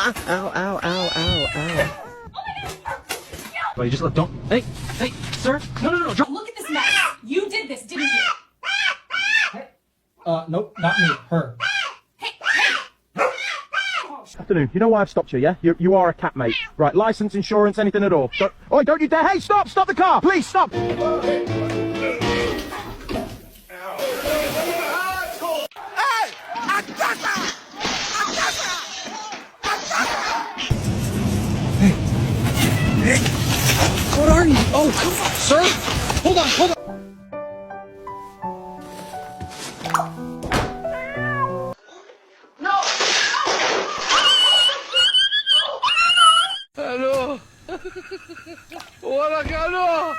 Ow, ow, ow, ow, ow. Well, you just let, don't, hey, sir, no, drop. Look at this mess. You did this, didn't you? Nope, not me, her. Afternoon. You know why I've stopped you, yeah? You are a cat, mate. Right, license, insurance, anything at all. Don't you dare! Hey, stop the car! Please, stop! What are you? Oh, come on, sir. Hold on. Aló. Hola, Carlos.